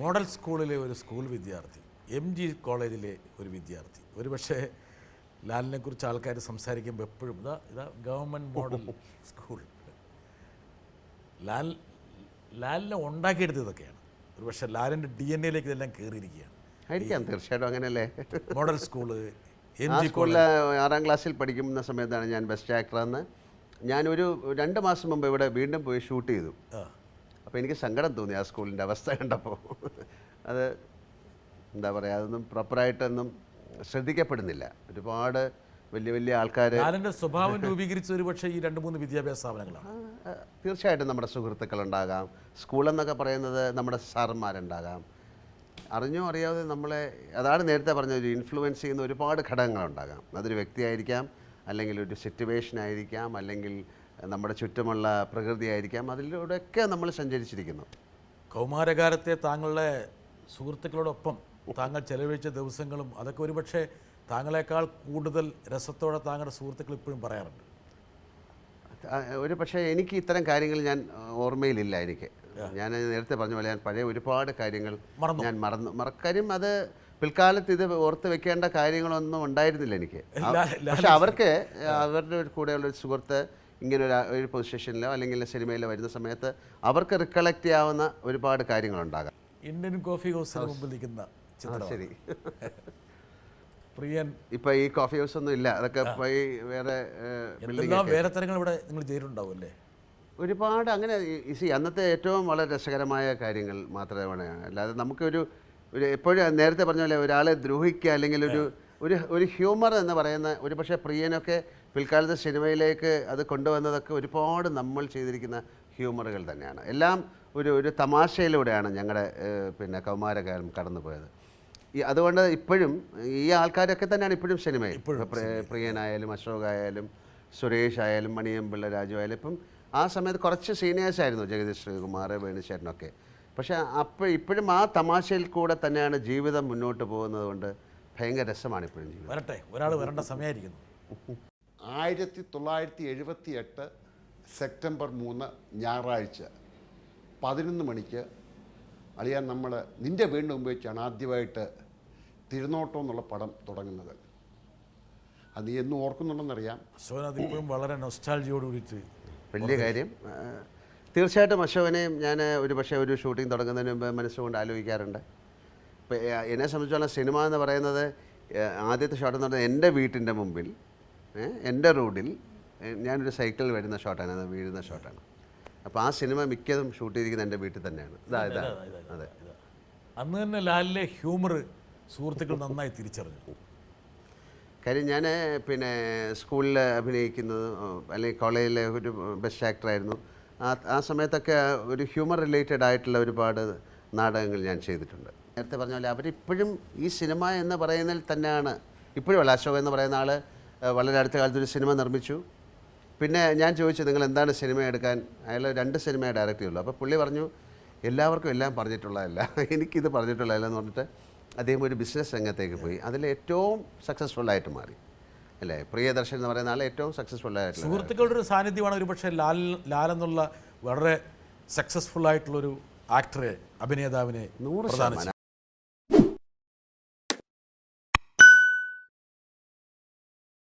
Model സ്കൂളിലെ ഒരു school വിദ്യാർത്ഥി, MG കോളേജിലെ ഒരു വിദ്യാർത്ഥി. ഒരുപക്ഷെ ലാലിനെ കുറിച്ച് ആൾക്കാർ സംസാരിക്കുമ്പോൾ എപ്പോഴും ഇതാ ഗവൺമെൻറ് മോഡൽ സ്കൂൾ. ലാലിനെ ഉണ്ടാക്കിയെടുത്തത് ഇതൊക്കെയാണ്. ഒരുപക്ഷെ ലാലിൻ്റെ DNA ഇതെല്ലാം കയറിയിരിക്കുകയാണ്. ആയിരിക്കാം, തീർച്ചയായിട്ടും അങ്ങനെയല്ലേ. മോഡൽ സ്കൂള് സ്കൂളിൽ 6ാം ക്ലാസ്സിൽ പഠിക്കുന്ന സമയത്താണ് ഞാൻ ബെസ്റ്റ് ആക്ടറെന്ന്. ഞാനൊരു 2 മാസം മുമ്പ് ഇവിടെ വീണ്ടും പോയി ഷൂട്ട് ചെയ്തു. അപ്പോൾ എനിക്ക് സങ്കടം തോന്നി ആ സ്കൂളിൻ്റെ അവസ്ഥ കണ്ടപ്പോൾ. അത് എന്താ പറയുക, അതൊന്നും പ്രോപ്പറായിട്ടൊന്നും ശ്രദ്ധിക്കപ്പെടുന്നില്ല. ഒരുപാട് വലിയ വലിയ ആൾക്കാർ. ലാലിൻ്റെ സ്വഭാവം രൂപീകരിച്ച ഒരു പക്ഷേ ഈ 2-3 വിദ്യാഭ്യാസ സ്ഥാപനങ്ങളാണ്. തീർച്ചയായിട്ടും നമ്മുടെ സുഹൃത്തുക്കളുണ്ടാകാം, സ്കൂളെന്നൊക്കെ പറയുന്നത് നമ്മുടെ സാറന്മാരുണ്ടാകാം. അറിഞ്ഞോ അറിയാതെ നമ്മളെ, അതാണ് നേരത്തെ പറഞ്ഞ, ഒരു ഇൻഫ്ലുവൻസ് ചെയ്യുന്ന ഒരുപാട് ഘടകങ്ങളുണ്ടാകാം. അതൊരു വ്യക്തിയായിരിക്കാം, അല്ലെങ്കിൽ ഒരു സിറ്റുവേഷൻ ആയിരിക്കാം, അല്ലെങ്കിൽ നമ്മുടെ ചുറ്റുമുള്ള പ്രകൃതി ആയിരിക്കാം. അതിലൂടെയൊക്കെ നമ്മൾ സഞ്ചരിച്ചിരിക്കുന്നു. കൗമാരകാലത്തെ താങ്കളുടെ സുഹൃത്തുക്കളോടൊപ്പം താങ്കൾ ചെലവഴിച്ച ദിവസങ്ങളും അതൊക്കെ ഒരുപക്ഷെ താങ്കളെക്കാൾ കൂടുതൽ രസത്തോടെ താങ്കളുടെ സുഹൃത്തുക്കൾ ഇപ്പോഴും പറയാറുണ്ട്. ഒരു പക്ഷേ എനിക്ക് ഇത്തരം കാര്യങ്ങൾ ഞാൻ ഓർമ്മയിലില്ല. ഞാൻ നേരത്തെ പറഞ്ഞ പോലെ ഞാൻ പഴയ ഒരുപാട് കാര്യങ്ങൾ ഞാൻ മറക്കാനും അത് പിൽക്കാലത്ത് ഇത് ഓർത്ത് വെക്കേണ്ട കാര്യങ്ങളൊന്നും ഉണ്ടായിരുന്നില്ല എനിക്ക്. പക്ഷെ അവർക്ക് അവരുടെ കൂടെയുള്ളൊരു സുഹൃത്ത് ഇങ്ങനെ ഒരു പൊസിഷനിലോ അല്ലെങ്കിൽ സിനിമയിലോ വരുന്ന സമയത്ത് അവർക്ക് റിക്കളക്ട് ചെയ്യാവുന്ന ഒരുപാട് കാര്യങ്ങളുണ്ടാകാം. ഇന്ത്യൻ കോഫി ഹൗസിന് മുമ്പ് നിൽക്കുന്ന ശരി, പ്രിയൻ. ഇപ്പം ഈ കോഫി ഹൗസ് ഒന്നും ഇല്ല, അതൊക്കെ പോയി വേറെ വേറെ തരങ്ങൾ ഇവിടെ നിങ്ങൾ ചെയ്തിട്ടുണ്ടാവും അല്ലേ? ഒരുപാട്. അങ്ങനെ അന്നത്തെ ഏറ്റവും വളരെ രസകരമായ കാര്യങ്ങൾ മാത്രമാണ്. അല്ലാതെ നമുക്കൊരു എപ്പോഴും നേരത്തെ പറഞ്ഞ പോലെ ഒരാളെ ദ്രോഹിക്കുക അല്ലെങ്കിൽ ഒരു ഹ്യൂമർ എന്ന് പറയുന്ന, ഒരു പക്ഷേ പ്രിയനൊക്കെ പിൽക്കാലത്തെ സിനിമയിലേക്ക് അത് കൊണ്ടുവന്നതൊക്കെ ഒരുപാട് നമ്മൾ ചെയ്തിരിക്കുന്ന ഹ്യൂമറുകൾ തന്നെയാണ്. എല്ലാം ഒരു തമാശയിലൂടെയാണ് ഞങ്ങളുടെ കൗമാരകാലം കടന്നുപോയത്. അതുകൊണ്ട് ഇപ്പോഴും ഈ ആൾക്കാരൊക്കെ തന്നെയാണ് ഇപ്പോഴും സിനിമയിൽ. പ്രിയനായാലും അശോകായാലും സുരേഷ് ആയാലും മണിയമ്പിള്ള രാജു ആയാലും ഇപ്പം ആ സമയത്ത് കുറച്ച് സീനിയേഴ്സ് ആയിരുന്നു, ജഗദീഷ് ശ്രീകുമാർ, വേണുചേട്ടനൊക്കെ. പക്ഷേ ഇപ്പോഴും ആ തമാശയിൽ കൂടെ തന്നെയാണ് ജീവിതം മുന്നോട്ട് പോകുന്നത്. കൊണ്ട് ഭയങ്കര രസമാണ് ഇപ്പോഴും ജീവിതം. വരട്ടെ, ഒരാൾ വരേണ്ട സമയമായിരിക്കുന്നു. 1978 സെപ്റ്റംബർ 3 ഞായറാഴ്ച 11 മണിക്ക് അളിയാൻ നമ്മൾ നിൻ്റെ വീടിന് മുമ്പ് വെച്ചാണ് ആദ്യമായിട്ട് തിരുനോട്ടം എന്നുള്ള പടം തുടങ്ങുന്നത്. അത് നീ എന്നും ഓർക്കുന്നുണ്ടെന്നറിയാം. അതിപ്പോഴും വളരെ നൊസ്റ്റാൾജിയോട് കൂടിയിട്ട് വലിയ കാര്യം. തീർച്ചയായിട്ടും അശോകനെയും ഞാൻ ഒരു ഷൂട്ടിംഗ് തുടങ്ങുന്നതിന് മുമ്പ് മനസ്സുകൊണ്ട് ആലോചിക്കാറുണ്ട്. ഇപ്പോൾ എന്നെ സംബന്ധിച്ചോളം സിനിമ എന്ന് പറയുന്നത് ആദ്യത്തെ ഷോട്ട് എന്ന് പറഞ്ഞാൽ എൻ്റെ വീട്ടിൻ്റെ മുമ്പിൽ, എൻ്റെ റോഡിൽ ഞാനൊരു സൈക്കിളിൽ വരുന്ന ഷോട്ടാണ്, അത് വീഴുന്ന ഷോട്ടാണ്. അപ്പോൾ ആ സിനിമ മിക്കതും ഷൂട്ട് ചെയ്തിരിക്കുന്നത് എൻ്റെ വീട്ടിൽ തന്നെയാണ്. അതെ, അന്ന് തന്നെ ലാലിലെ ഹ്യൂമർ സുഹൃത്തുക്കൾ നന്നായി തിരിച്ചറിഞ്ഞു. കാര്യം ഞാൻ സ്കൂളിൽ അഭിനയിക്കുന്നത് അല്ലെങ്കിൽ കോളേജിലെ ഒരു ബെസ്റ്റ് ആക്ടറായിരുന്നു. ആ സമയത്തൊക്കെ ഒരു ഹ്യൂമർ റിലേറ്റഡ് ആയിട്ടുള്ള ഒരുപാട് നാടകങ്ങൾ ഞാൻ ചെയ്തിട്ടുണ്ട്. നേരത്തെ പറഞ്ഞ പോലെ അവരിപ്പോഴും ഈ സിനിമ എന്ന് പറയുന്നതിൽ തന്നെയാണ് ഇപ്പോഴും. അശോകൻ എന്ന് പറയുന്ന ആൾ വളരെ അടുത്ത കാലത്തൊരു സിനിമ നിർമ്മിച്ചു. പിന്നെ ഞാൻ ചോദിച്ചു, നിങ്ങൾ എന്താണ് സിനിമ എടുക്കാൻ? അയാൾ 2 സിനിമയെ ഡയറക്റ്റ് ചെയ്യുള്ളൂ. അപ്പോൾ പുള്ളി പറഞ്ഞു, എല്ലാവർക്കും എല്ലാം പറഞ്ഞിട്ടുള്ളതല്ല, എനിക്കിത് പറഞ്ഞിട്ടുള്ളതല്ല എന്ന് പറഞ്ഞിട്ട് അദ്ദേഹം ഒരു ബിസിനസ് രംഗത്തേക്ക് പോയി. അതിൽ ഏറ്റവും സക്സസ്ഫുള്ളായിട്ട് മാറി അല്ലേ. പ്രിയദർശൻ എന്ന് പറയുന്ന ആൾ ഏറ്റവും സക്സസ്ഫുള്ളായിട്ട്. സുഹൃത്തുക്കളുടെ ഒരു സാന്നിധ്യമാണ് ഒരു പക്ഷേ ലാലെന്നുള്ള വളരെ സക്സസ്ഫുൾ ആയിട്ടുള്ളൊരു ആക്ടറെ, അഭിനേതാവിനെ 100%